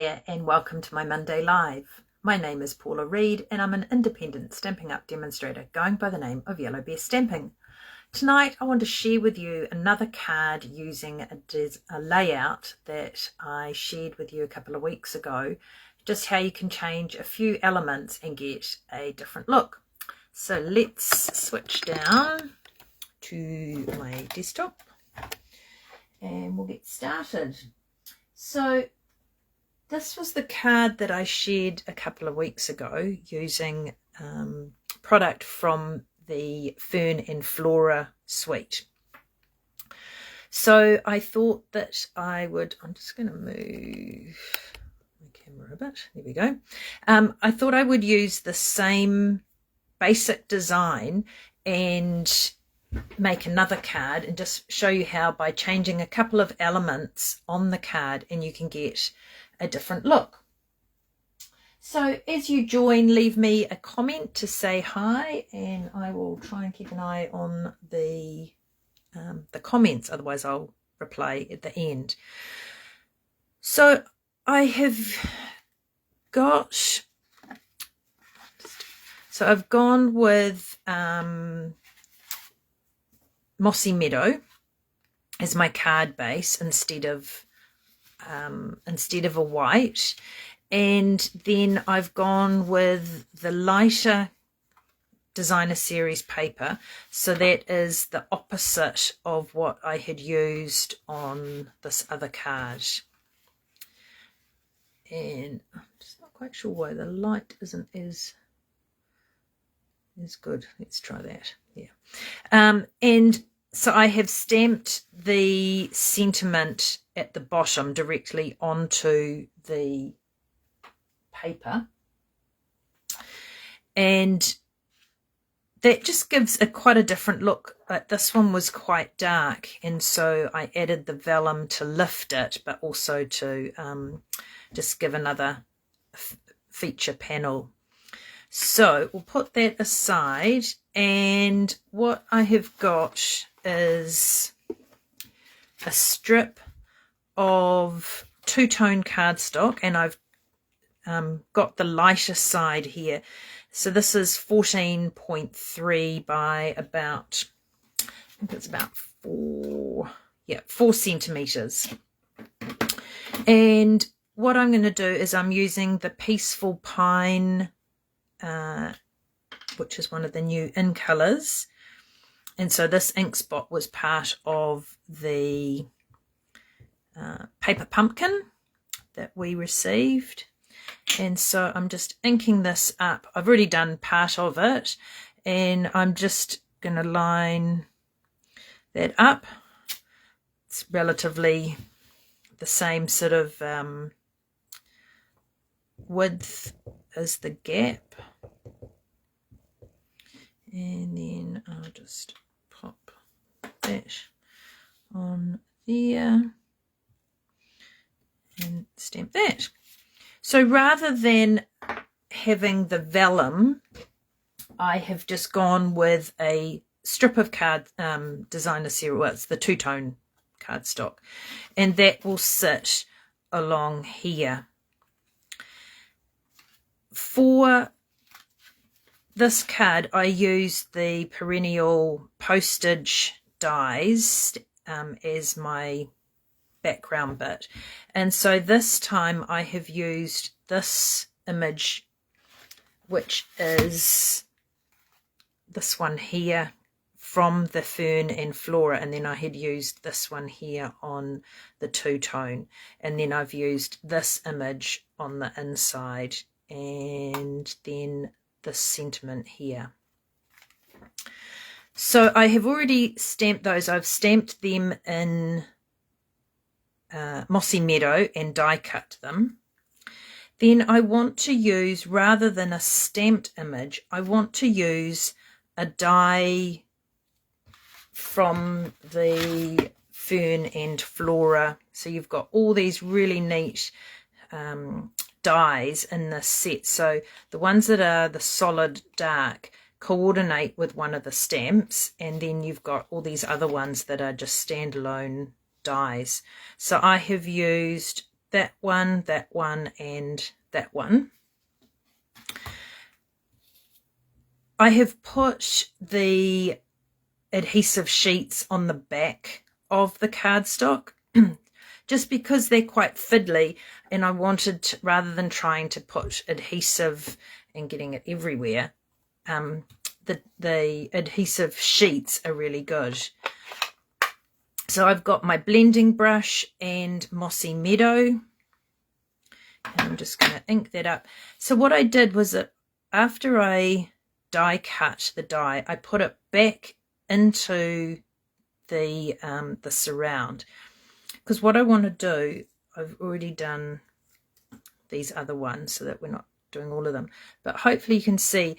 And welcome to my Monday Live. My name is Paula Reed and I'm an independent Stampin' Up demonstrator going by the name of Yellow Bear Stamping. Tonight I want to share with you another card using a layout that I shared with you a couple of weeks ago, just how you can change a few elements and get a different look. So let's switch down to my desktop and we'll get started. So this was the card that I shared a couple of weeks ago using product from the Fern and Flora suite. So I thought that I'm just going to move my camera a bit. There we go. I thought I would use the same basic design and make another card and just show you how by changing a couple of elements on the card and you can get a different look. So as you join, leave me a comment to say hi and I will try and keep an eye on the comments, otherwise I'll reply at the end. So I've gone with Mossy Meadow as my card base instead of a white, and then I've gone with the lighter designer series paper, so that is the opposite of what I had used on this other card. And I'm just not quite sure why the light isn't as good. Let's try that. Yeah. And so I have stamped the sentiment at the bottom directly onto the paper, and that just gives quite a different look. This one was quite dark, and so I added the vellum to lift it, but also to just give another feature panel. So we'll put that aside, and what I have got is a strip of two-tone cardstock, and I've got the lighter side here. So this is 14.3 by about, I think it's about 4 centimeters. And what I'm going to do is I'm using the Peaceful Pine, which is one of the new in colors. And so this ink spot was part of the paper pumpkin that we received, and so I'm just inking this up. I've already done part of it, and I'm just going to line that up. It's relatively the same sort of width as the gap, and then I'll just pop that on there and stamp that. So rather than having the vellum, I have just gone with a strip of card designer series. Well, it's the two-tone cardstock, and that will sit along here. For this card, I used the perennial Postage dies as my background bit, and so this time I have used this image, which is this one here from the Fern and Flora, and then I had used this one here on the two-tone, and then I've used this image on the inside, and then this sentiment here. So I have already stamped those. I've stamped them in Mossy Meadow and die cut them. Then I want to use, rather than a stamped image, I want to use a die from the Fern and Flora. So you've got all these really neat dies in this set. So the ones that are the solid dark coordinate with one of the stamps, and then you've got all these other ones that are just standalone dies. So I have used that one, and that one. I have put the adhesive sheets on the back of the cardstock just because they're quite fiddly, and I wanted to, rather than trying to put adhesive and getting it everywhere, the adhesive sheets are really good. So I've got my blending brush and Mossy Meadow, and I'm just going to ink that up. So what I did was that after I die cut the die, I put it back into the surround, because what I want to do, I've already done these other ones so that we're not doing all of them, but hopefully you can see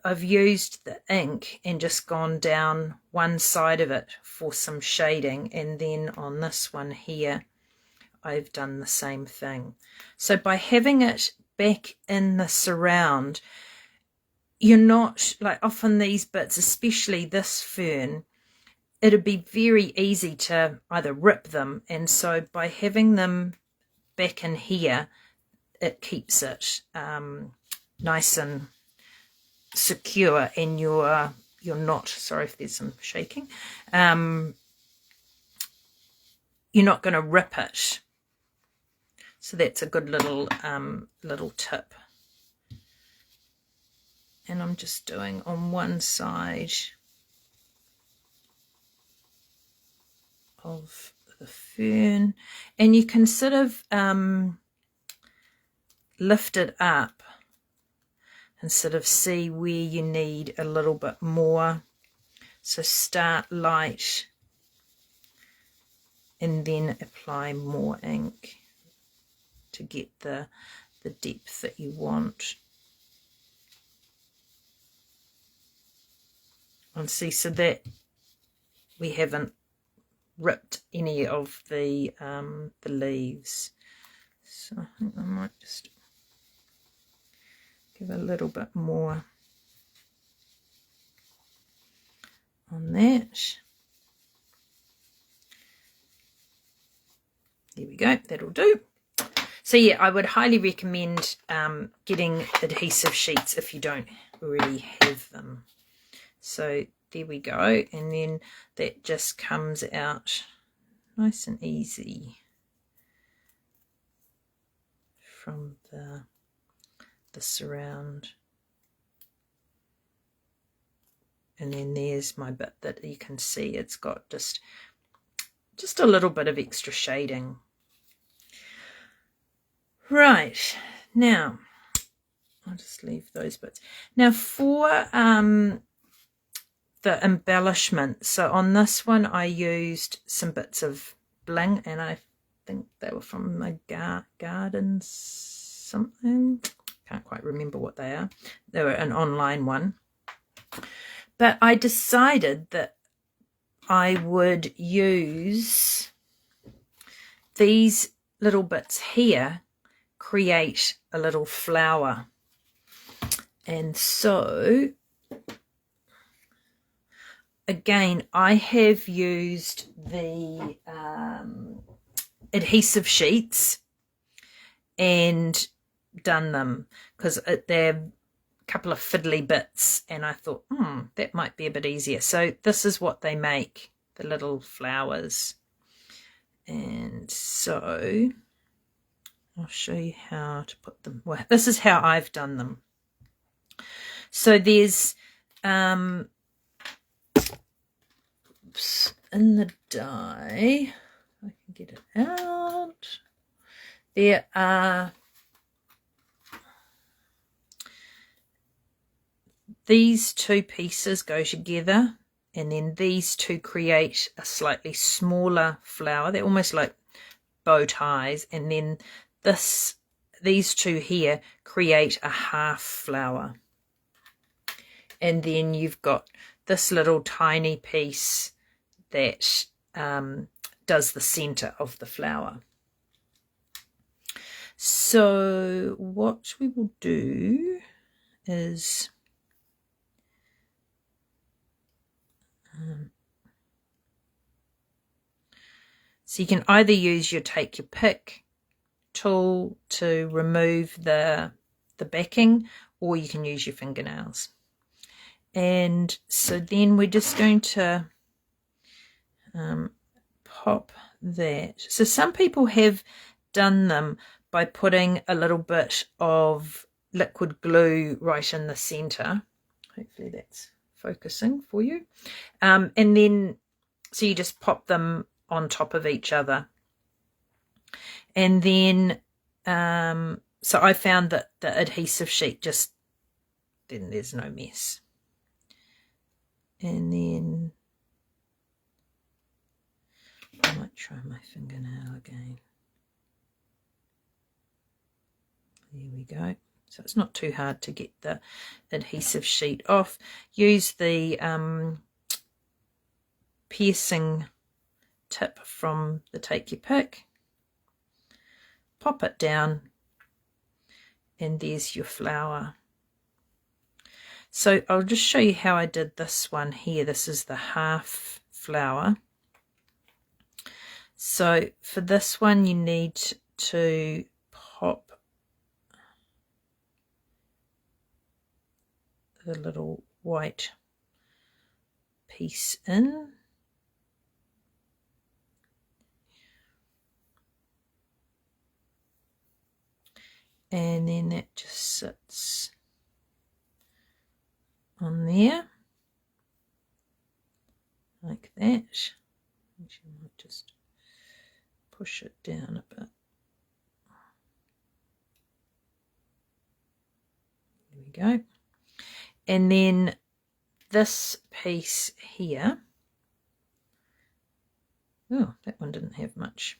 I've used the ink and just gone down one side of it for some shading, and then on this one here I've done the same thing. So by having it back in the surround, you're not, like often these bits, especially this fern, it'd be very easy to either rip them, and so by having them back in here, it keeps it nice and secure, and you're not, sorry if there's some shaking, you're not going to rip it. So that's a good little tip. And I'm just doing on one side of the fern, and you can sort of lift it up and sort of see where you need a little bit more. So start light and then apply more ink to get the depth that you want. And see, so that we haven't ripped any of the leaves. So I think I might just give a little bit more on that. There we go, that'll do. So yeah, I would highly recommend getting adhesive sheets if you don't already have them. So there we go, and then that just comes out nice and easy from the surround. And then there's my bit that you can see it's got just a little bit of extra shading. Right, now I'll just leave those bits. Now for the embellishment, so on this one I used some bits of bling, and I think they were from my garden something, can't quite remember what they are. They were an online one, but I decided that I would use these little bits here, create a little flower. And so again, I have used the adhesive sheets and done them because they're a couple of fiddly bits, and I thought that might be a bit easier. So this is what they make, the little flowers. And so I'll show you how to put them. Well, this is how I've done them. So there's in the die, I can get it out, there are these two pieces go together, and then these two create a slightly smaller flower. They're almost like bow ties, and then these two here create a half flower. And then you've got this little tiny piece that does the center of the flower. So what we will do is so you can either take your pick tool to remove the backing, or you can use your fingernails. And so then we're just going to pop that. So some people have done them by putting a little bit of liquid glue right in the center. Hopefully that's focusing for you. And then so you just pop them on top of each other. And then so I found that the adhesive sheet just, then there's no mess. And then I might try my fingernail again. There we go. So it's not too hard to get the adhesive sheet off. Use the piercing tip from the Take Your Pick. Pop it down, and there's your flower. So I'll just show you how I did this one here. This is the half flower. So for this one you need to pop the little white piece in. And then that just sits on there like that. Actually, I might just push it down a bit. There we go. And then this piece here, oh, that one didn't have much.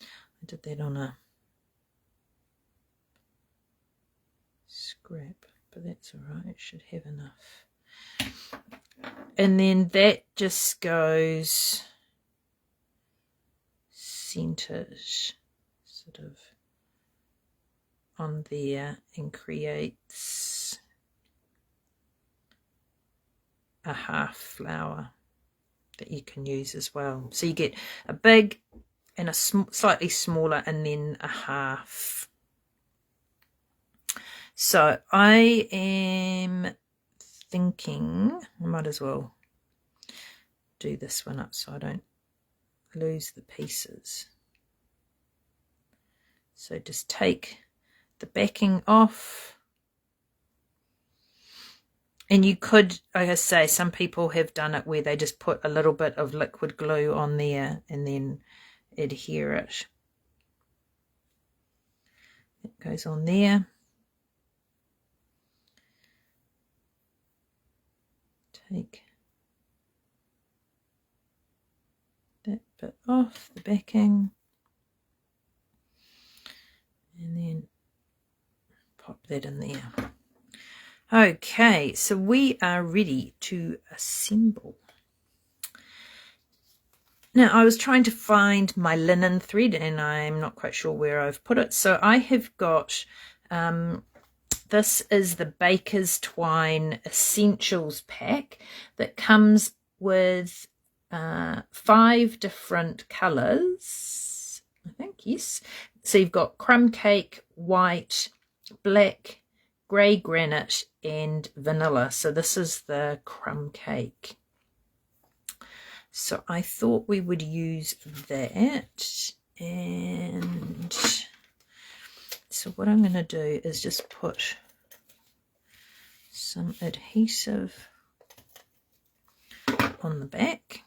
I did that on a scrap, but that's all right, it should have enough. And then that just goes centered sort of on there and creates a half flower that you can use as well. So you get a big and a slightly smaller and then a half. So I am thinking I might as well do this one up so I don't lose the pieces. So just take the backing off. And you could, like I say, some people have done it where they just put a little bit of liquid glue on there and then adhere it. It goes on there. Take that bit off the backing and then pop that in there. Okay, so we are ready to assemble. Now I was trying to find my linen thread and I'm not quite sure where I've put it. So I have got this is the Baker's Twine Essentials pack that comes with 5 different colours, I think, yes. So you've got crumb cake, white, black, grey granite and vanilla. So this is the crumb cake. So I thought we would use that. And so what I'm going to do is just put some adhesive on the back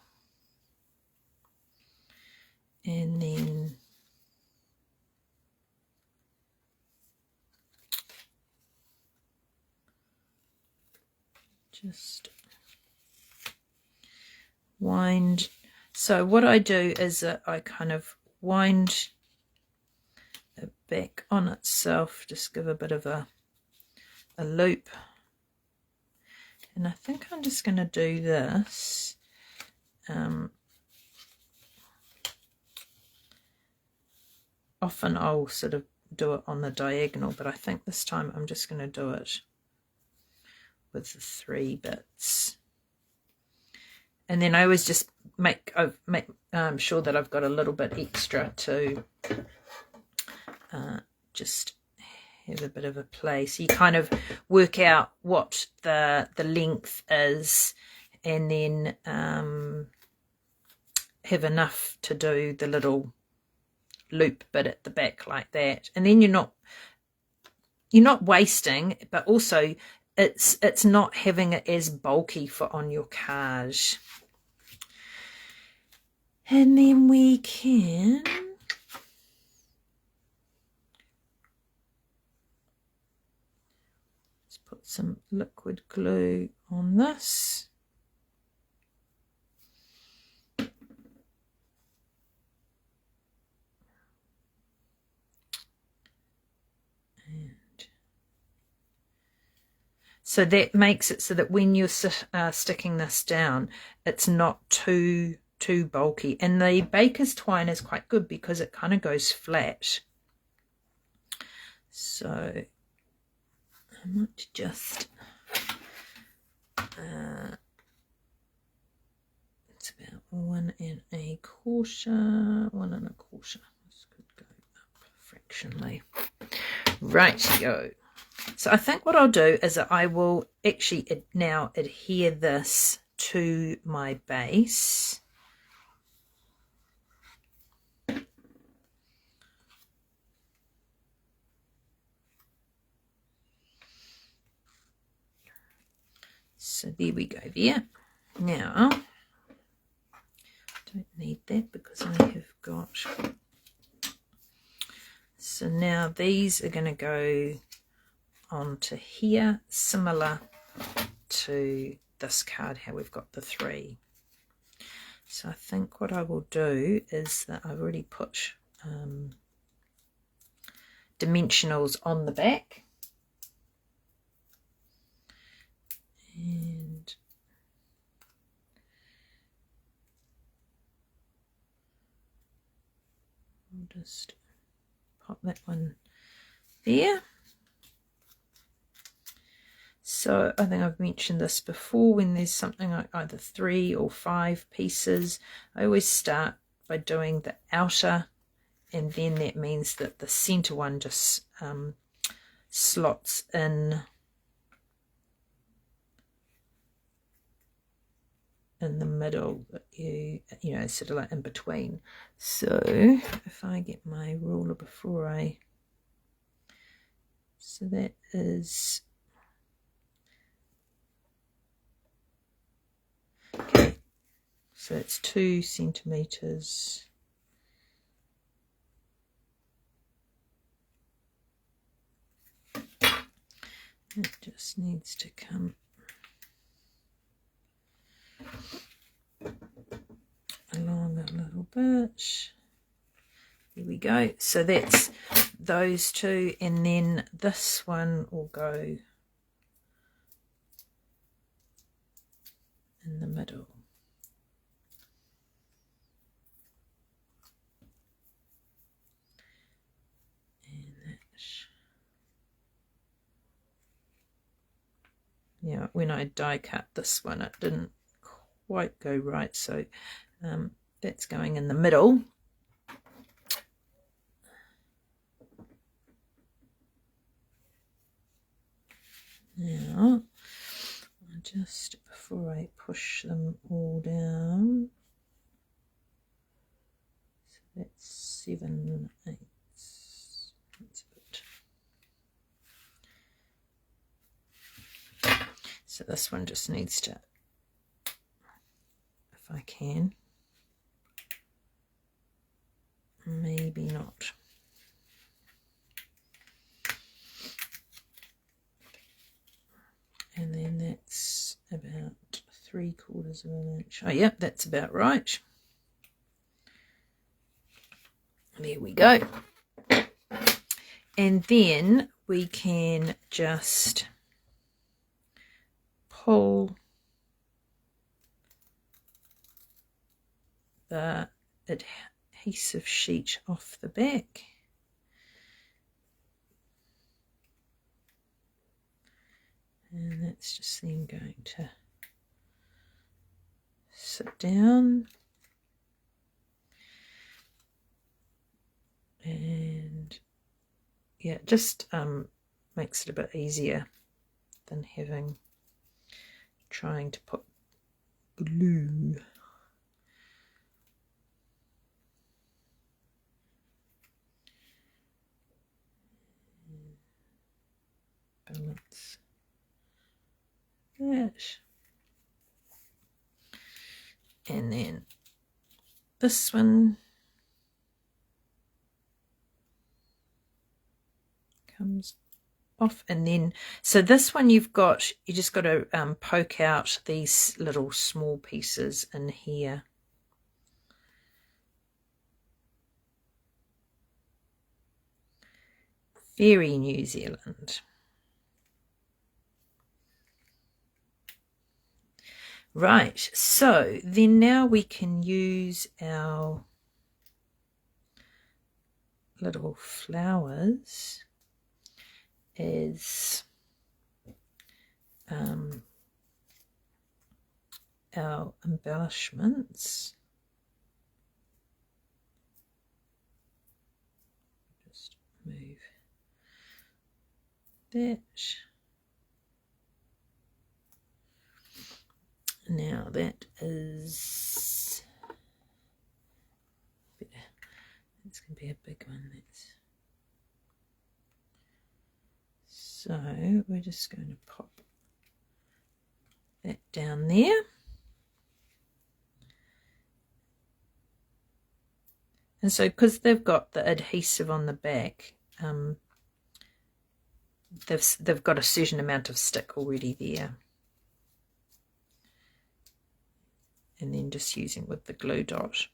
and then just wind. So what I do is I kind of wind it back on itself, just give a bit of a loop, and I think I'm just going to do this often I'll sort of do it on the diagonal, but I think this time I'm just going to do it with the 3 bits. And then I always just make sure that I've got a little bit extra to just have a bit of a play. So you kind of work out what the length is, and then have enough to do the little loop bit at the back like that. And then you're not wasting, but also it's not having it as bulky for on your card. And then we can just put some liquid glue on this. So that makes it so that when you're sticking this down, it's not too bulky. And the baker's twine is quite good because it kind of goes flat. So I might just, it's about 1 1/4, 1 1/4. This could go up fractionally. Rightio. So I think what I'll do is that I will actually now adhere this to my base. So there we go there. Now, don't need that because I have got, so now these are going to go onto here, similar to this card, how we've got the 3. So I think what I will do is that I've already put dimensionals on the back, and I'll just pop that one there. So I think I've mentioned this before, when there's something like either 3 or 5 pieces, I always start by doing the outer, and then that means that the center one just slots in the middle, you know, sort of like in between. So if I get my ruler before I, so that is, okay, so it's 2 centimeters. It just needs to come along a little bit. There we go. So that's those 2, and then this one will go in the middle. And that's, yeah, when I die cut this one, it didn't quite go right, so that's going in the middle. Now, just before I push them all down, so that's 7/8. That's it. So this one just needs to, if I can, maybe not. And then that's about 3/4 of an inch. Oh, yep, that's about right. There we go. And then we can just pull the adhesive sheet off the back. And that's just then going to sit down. And yeah, it just makes it a bit easier than trying to put glue. Balance that. And then this one comes off, and then so this one you just got to poke out these little small pieces in here. Very New Zealand. Right, so then now we can use our little flowers as our embellishments. Just move that. Now that is better. It's going to be a big one. So we're just going to pop that down there. And so because they've got the adhesive on the back, they've got a certain amount of stick already there. And then just using with the glue dot.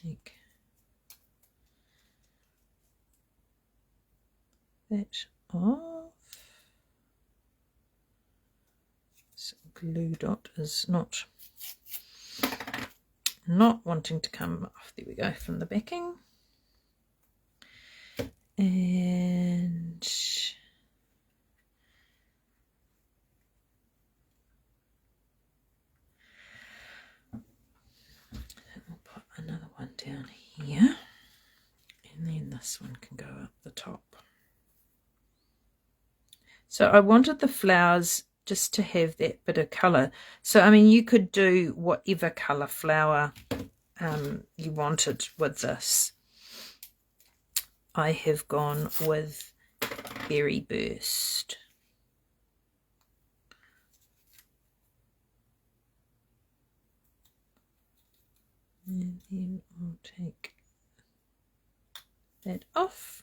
Take that off. So glue dot is not wanting to come off. There we go, from the backing. And we'll put another one down here, and then this one can go up the top. So I wanted the flowers just to have that bit of colour. So I mean, you could do whatever colour flower you wanted with this. I have gone with Berry Burst. And then I'll take that off,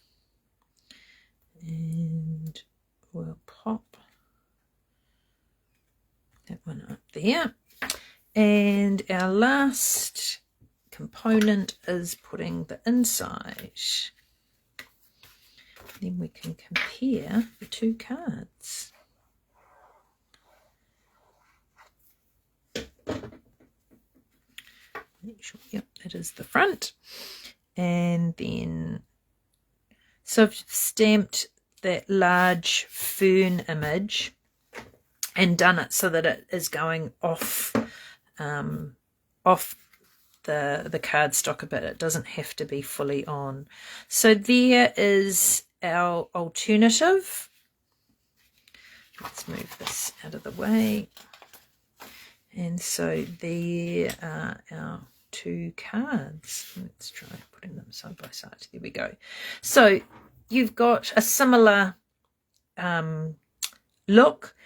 and we'll pop that one up there. And our last component is putting the inside. Then we can compare the two cards. Make sure, yep, that is the front. And then, so I've stamped that large fern image and done it so that it is going off the cardstock a bit. It doesn't have to be fully on. So there is our alternative. Let's move this out of the way. And so there are our two cards. Let's try putting them side by side. There we go. So you've got a similar look.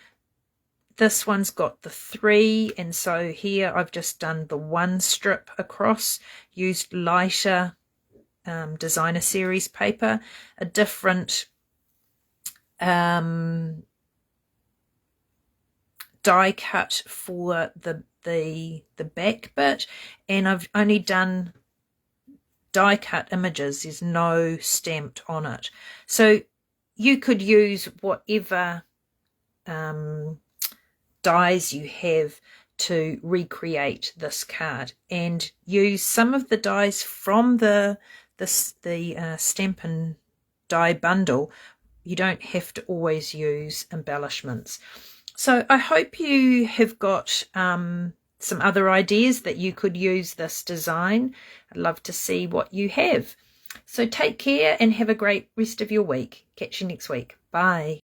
This one's got the 3, and so here I've just done the 1 strip across, used lighter designer series paper, a different die cut for the back bit, and I've only done die cut images. There's no stamped on it, so you could use whatever dies you have to recreate this card, and use some of the dies from the Stampin' Die bundle. You don't have to always use embellishments. So I hope you have got some other ideas that you could use this design. I'd love to see what you have. So take care and have a great rest of your week. Catch you next week. Bye.